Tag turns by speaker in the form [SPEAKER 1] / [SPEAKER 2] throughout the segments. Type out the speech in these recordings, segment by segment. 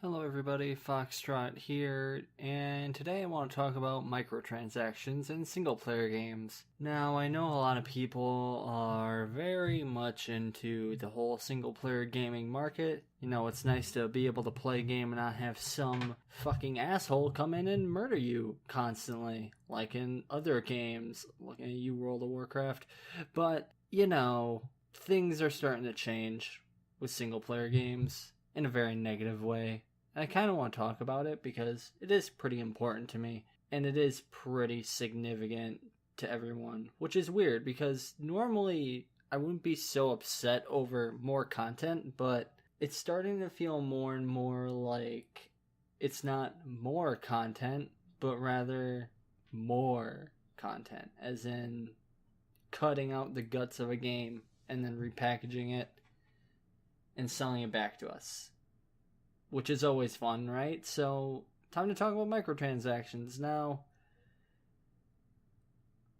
[SPEAKER 1] Hello everybody, FoxxTrott here, and today I want to talk about microtransactions in single-player games. Now, I know a lot of people are very much into the whole single-player gaming market. You know, it's nice to be able to play a game and not have some fucking asshole come in and murder you constantly, like in other games, like in World of Warcraft. But, you know, things are starting to change with single-player games in a very negative way. I kind of want to talk about it because it is pretty important to me, and it is pretty significant to everyone, which is weird because normally I wouldn't be so upset over more content, but it's starting to feel more and more like it's not more content, but rather more content, as in cutting out the guts of a game and then repackaging it and selling it back to us. Which is always fun, right? So, time to talk about microtransactions. Now,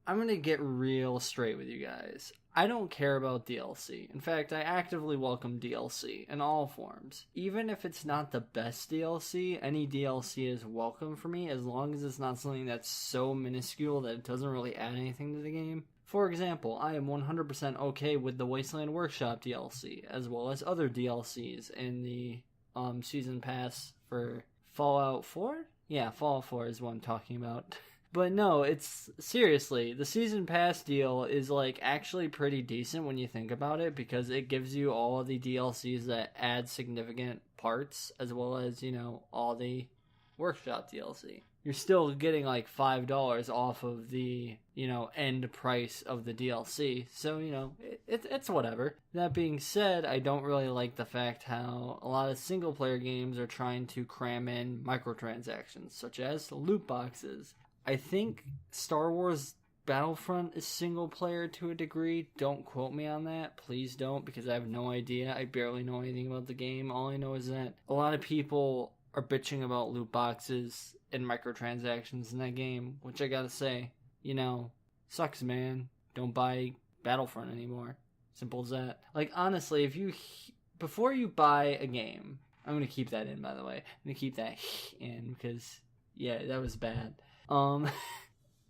[SPEAKER 1] I'm going to get real straight with you guys. I don't care about DLC. In fact, I actively welcome DLC in all forms. Even if it's not the best DLC, any DLC is welcome for me as long as it's not something that's so minuscule that it doesn't really add anything to the game. For example, I am 100% okay with the Wasteland Workshop DLC, as well as other DLCs in the season pass for Fallout 4? Yeah, Fallout 4 is what I'm talking about. But no, it's seriously, the season pass deal is like actually pretty decent when you think about it because it gives you all of the DLCs that add significant parts as well as, you know, all the workshop DLC. You're still getting like $5 off of the, you know, end price of the DLC. So, you know, it's whatever. That being said, I don't really like the fact how a lot of single player games are trying to cram in microtransactions, such as loot boxes. I think Star Wars Battlefront is single player to a degree. Don't quote me on that. Please don't, because I have no idea. I barely know anything about the game. All I know is that a lot of people are bitching about loot boxes and microtransactions in that game, which I gotta say, you know, sucks, man. Don't buy Battlefront anymore. Simple as that. Like, honestly, before you buy a game, I'm gonna keep that in, by the way. I'm gonna keep that in, because, yeah, that was bad.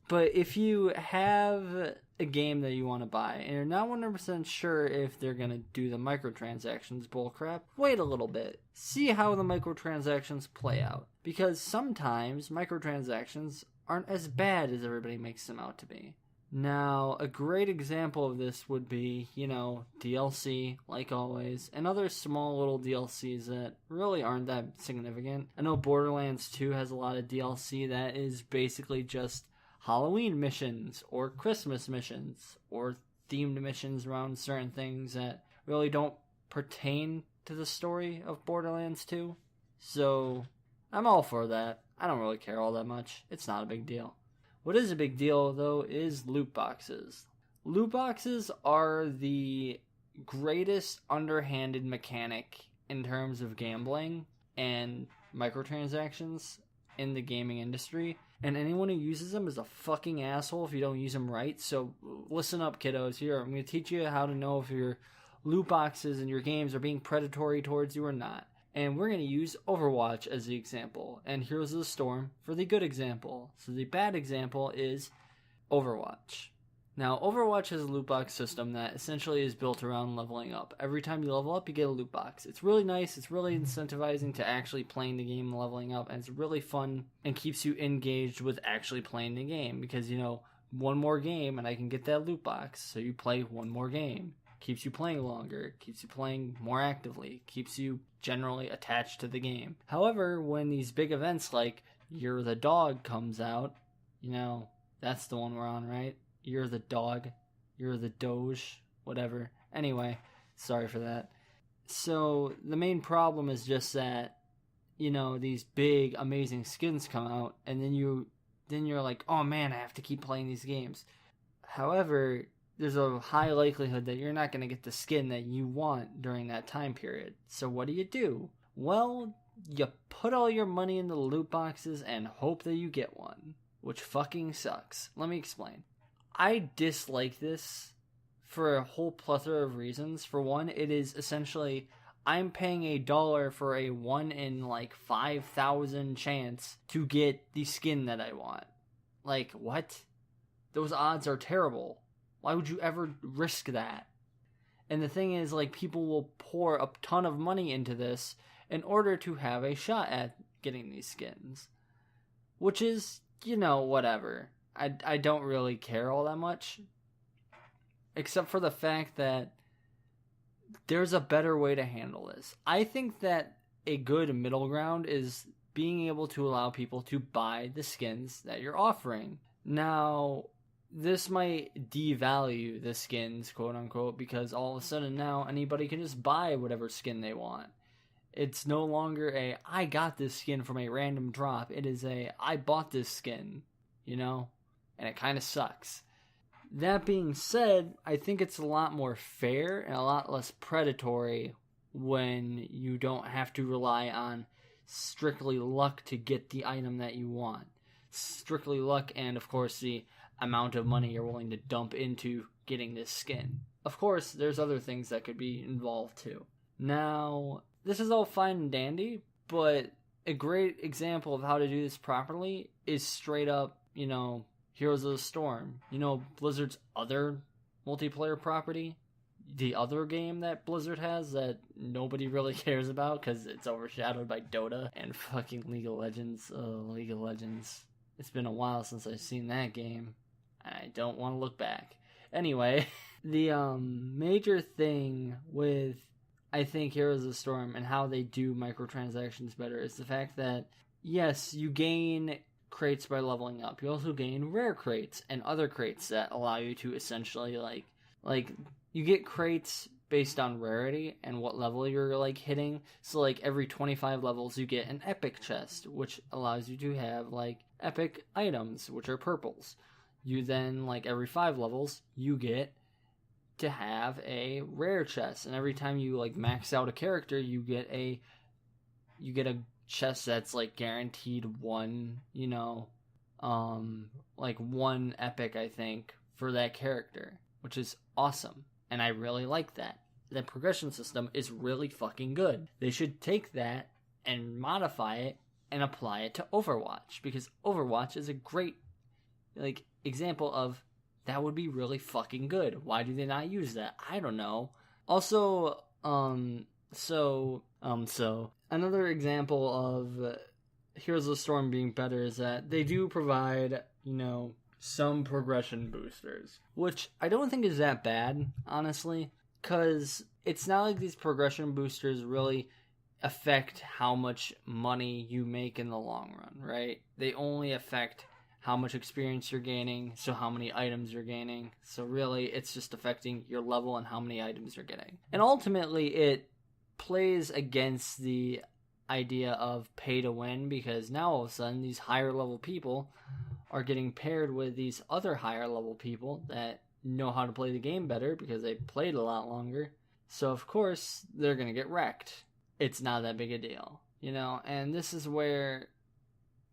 [SPEAKER 1] But if you have a game that you want to buy and you're not 100% sure if they're going to do the microtransactions bullcrap, wait a little bit. See how the microtransactions play out. Because sometimes microtransactions aren't as bad as everybody makes them out to be. Now, a great example of this would be, you know, DLC, like always, and other small little DLCs that really aren't that significant. I know Borderlands 2 has a lot of DLC that is basically just Halloween missions or Christmas missions or themed missions around certain things that really don't pertain to the story of Borderlands 2. So, I'm all for that. I don't really care all that much. It's not a big deal. What is a big deal, though, is loot boxes. Loot boxes are the greatest underhanded mechanic in terms of gambling and microtransactions in the gaming industry, and anyone who uses them is a fucking asshole if you don't use them right. So listen up, kiddos. Here, I'm going to teach you how to know if your loot boxes and your games are being predatory towards you or not. And we're going to use Overwatch as the example, and Heroes of the Storm for the good example. So the bad example is Overwatch. Now, Overwatch has a loot box system that essentially is built around leveling up. Every time you level up, you get a loot box. It's really nice, it's really incentivizing to actually playing the game and leveling up, and it's really fun and keeps you engaged with actually playing the game. Because, you know, one more game and I can get that loot box, so you play one more game. Keeps you playing longer, keeps you playing more actively, keeps you generally attached to the game. However, when these big events like You're the Dog comes out, you know, that's the one we're on, right? You're the Dog, You're the Doge, whatever. Anyway, sorry for that. So, the main problem is just that, you know, these big, amazing skins come out, and then you're like, oh man, I have to keep playing these games. However, there's a high likelihood that you're not going to get the skin that you want during that time period. So what do? Well, you put all your money in the loot boxes and hope that you get one, which fucking sucks. Let me explain. I dislike this for a whole plethora of reasons. For one, it is essentially I'm paying $1 for a 1 in like 5,000 chance to get the skin that I want. Like, what? Those odds are terrible. Why would you ever risk that? And the thing is, like, people will pour a ton of money into this in order to have a shot at getting these skins. Which is, whatever. I don't really care all that much. Except for the fact that there's a better way to handle this. I think that a good middle ground is being able to allow people to buy the skins that you're offering. Now, this might devalue the skins, quote unquote, because all of a sudden now anybody can just buy whatever skin they want. It's no longer I got this skin from a random drop. It is I bought this skin, and it kind of sucks. That being said, I think it's a lot more fair and a lot less predatory when you don't have to rely on strictly luck to get the item that you want. Strictly luck and, of course, the amount of money you're willing to dump into getting this skin. Of course, there's other things that could be involved too. Now, this is all fine and dandy, but a great example of how to do this properly is straight up, Heroes of the Storm. Blizzard's other multiplayer property, the other game that Blizzard has that nobody really cares about because it's overshadowed by Dota and fucking League of Legends. League of Legends. It's been a while since I've seen that game. I don't want to look back. Anyway, the major thing with, I think, Heroes of the Storm and how they do microtransactions better is the fact that, yes, you gain crates by leveling up. You also gain rare crates and other crates that allow you to essentially like you get crates based on rarity and what level you're hitting. So every 25 levels you get an epic chest, which allows you to have epic items, which are purples. You then every 5 levels you get to have a rare chest, and every time you max out a character you get a chest that's guaranteed one, one epic, I think, for that character, which is awesome. And I really like that. The progression system is really fucking good. They should take that and modify it and apply it to Overwatch, because Overwatch is a great example of that would be really fucking good. Why do they not use that? I don't know. Also, so another example of Heroes of the Storm being better is that they do provide, some progression boosters, which I don't think is that bad, honestly, because it's not like these progression boosters really affect how much money you make in the long run, right? They only affect how much experience you're gaining, so how many items you're gaining. So really, it's just affecting your level and how many items you're getting. And ultimately, it plays against the idea of pay to win, because now all of a sudden these higher level people are getting paired with these other higher level people that know how to play the game better because they played a lot longer. So of course they're gonna get wrecked. It's not that big a deal, and this is where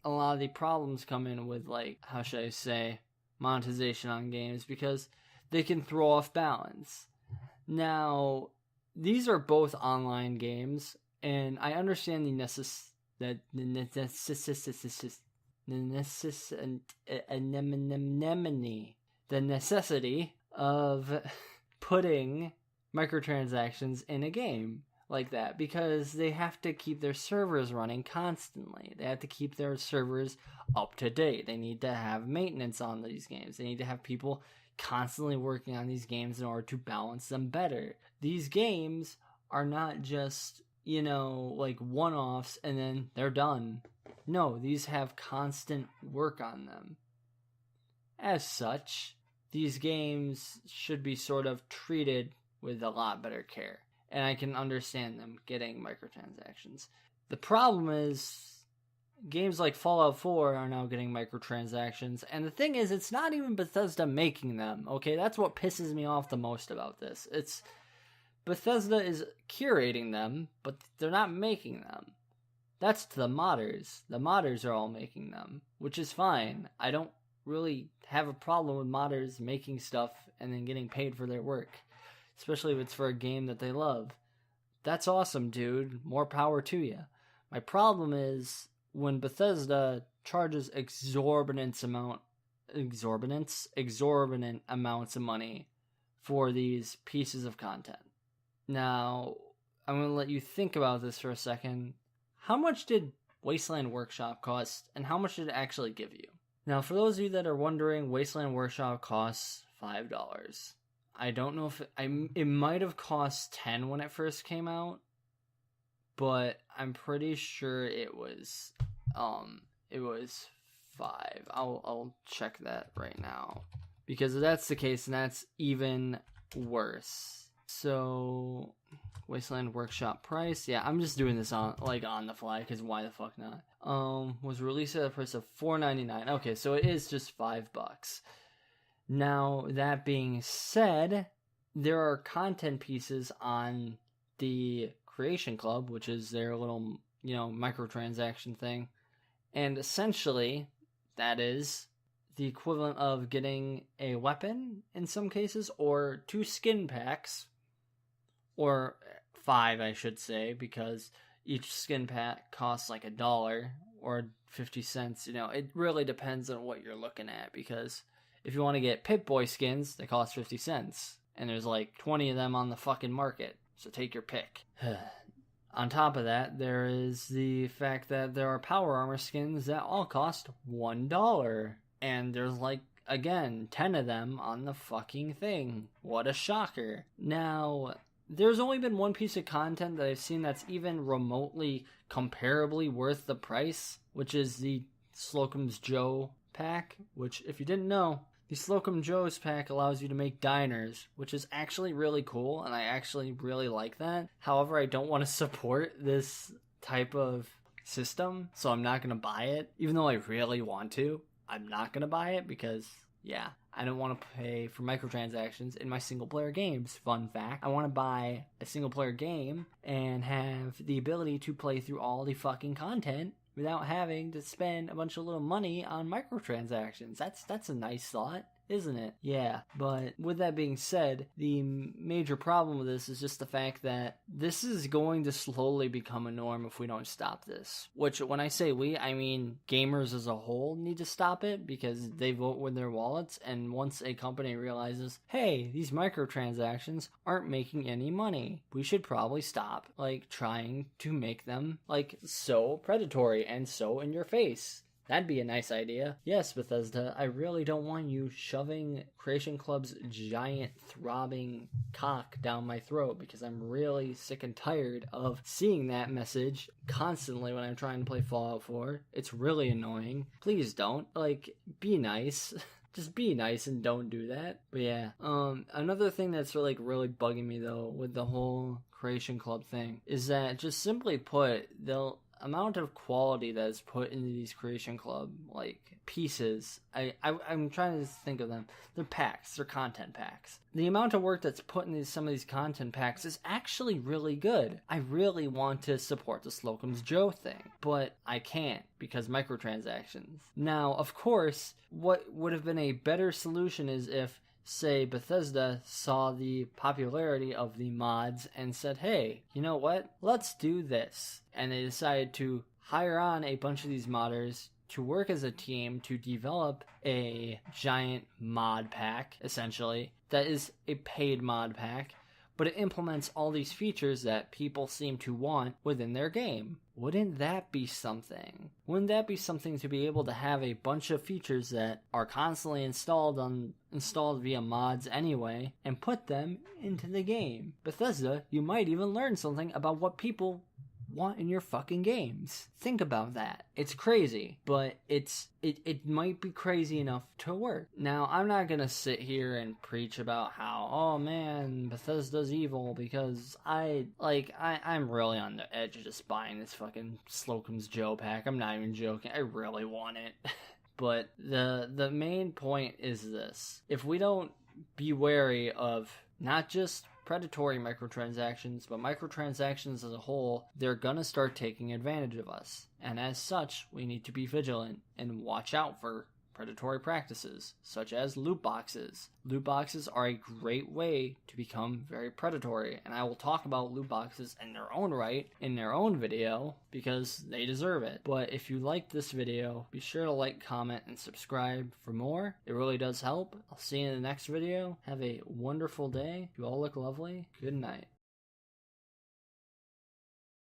[SPEAKER 1] a lot of the problems come in with how should I say, monetization on games, because they can throw off balance. Now, these are both online games, and I understand the necessity of putting microtransactions in a game like that, because they have to keep their servers running constantly. They have to keep their servers up to date. They need to have maintenance on these games. They need to have people constantly working on these games in order to balance them better. These games are not just, one-offs and then they're done. No, these have constant work on them. As such, these games should be sort of treated with a lot better care. And I can understand them getting microtransactions. The problem is, games like Fallout 4 are now getting microtransactions, and the thing is, it's not even Bethesda making them, okay? That's what pisses me off the most about this. It's Bethesda is curating them, but they're not making them. That's the modders. The modders are all making them, which is fine. I don't really have a problem with modders making stuff and then getting paid for their work, especially if it's for a game that they love. that's awesome, dude. More power to you. My problem is when Bethesda charges exorbitant amounts of money for these pieces of content. Now, I'm going to let you think about this for a second. How much did Wasteland Workshop cost, and how much did it actually give you? Now, for those of you that are wondering, Wasteland Workshop costs $5. I don't know if it might have cost $10 when it first came out, but I'm pretty sure it was $5. I'll check that right now, because if that's the case, then that's even worse. So, Wasteland Workshop price, yeah, I'm just doing this on the fly, because why the fuck not? Was released at a price of $4.99. Okay, so it is just $5. Now, that being said, there are content pieces on the Creation Club, which is their little, microtransaction thing. And essentially, that is the equivalent of getting a weapon in some cases, or 2 skin packs, or 5, I should say, because each skin pack costs like $1 or 50 cents. It really depends on what you're looking at, because if you want to get Pip-Boy skins, they cost 50 cents. And there's like 20 of them on the fucking market. So take your pick. On top of that, there is the fact that there are power armor skins that all cost $1. And there's again, 10 of them on the fucking thing. What a shocker. Now, there's only been one piece of content that I've seen that's even remotely comparably worth the price, which is the Slocum's Joe pack, which, if you didn't know, the Slocum Joe's pack allows you to make diners, which is actually really cool, and I actually really like that. However, I don't want to support this type of system, so I'm not going to buy it. Even though I really want to, I'm not going to buy it because, yeah, I don't want to pay for microtransactions in my single-player games. Fun fact, I want to buy a single-player game and have the ability to play through all the fucking content without having to spend a bunch of little money on microtransactions. That's a nice thought, isn't it? Yeah, but with that being said, the major problem with this is just the fact that this is going to slowly become a norm if we don't stop this. Which, when I say we, I mean gamers as a whole need to stop it, because they vote with their wallets, and once a company realizes, hey, these microtransactions aren't making any money, we should probably stop, trying to make them, so predatory and so in your face. That'd be a nice idea. Yes, Bethesda, I really don't want you shoving Creation Club's giant throbbing cock down my throat, because I'm really sick and tired of seeing that message constantly when I'm trying to play Fallout 4. It's really annoying. Please don't. Be nice. Just be nice and don't do that. But yeah, another thing that's really bugging me though with the whole Creation Club thing is that, just simply put, the amount of quality that is put into these Creation Club pieces, I'm trying to think of them. They're packs. They're content packs. The amount of work that's put in some of these content packs is actually really good. I really want to support the Slocum's Joe thing, but I can't because microtransactions. Now, of course, what would have been a better solution is if, say, Bethesda saw the popularity of the mods and said, hey, you know what? Let's do this. And they decided to hire on a bunch of these modders to work as a team to develop a giant mod pack, essentially, that is a paid mod pack, but it implements all these features that people seem to want within their game. Wouldn't that be something? Wouldn't that be something to be able to have a bunch of features that are constantly installed via mods anyway, and put them into the game? Bethesda, you might even learn something about what people want in your fucking games. Think about that. It's crazy, but it might be crazy enough to work. Now, I'm not gonna sit here and preach about how, oh man, Bethesda's evil, because I'm really on the edge of just buying this fucking Slocum's Joe pack. I'm not even joking. I really want it. But the main point is this. If we don't be wary of not just predatory microtransactions, but microtransactions as a whole, they're gonna start taking advantage of us. And as such, we need to be vigilant and watch out for predatory practices, such as loot boxes. Loot boxes are a great way to become very predatory, and I will talk about loot boxes in their own right in their own video because they deserve it. But if you liked this video, be sure to like, comment, and subscribe for more. It really does help. I'll see you in the next video. Have a wonderful day. You all look lovely. Good night.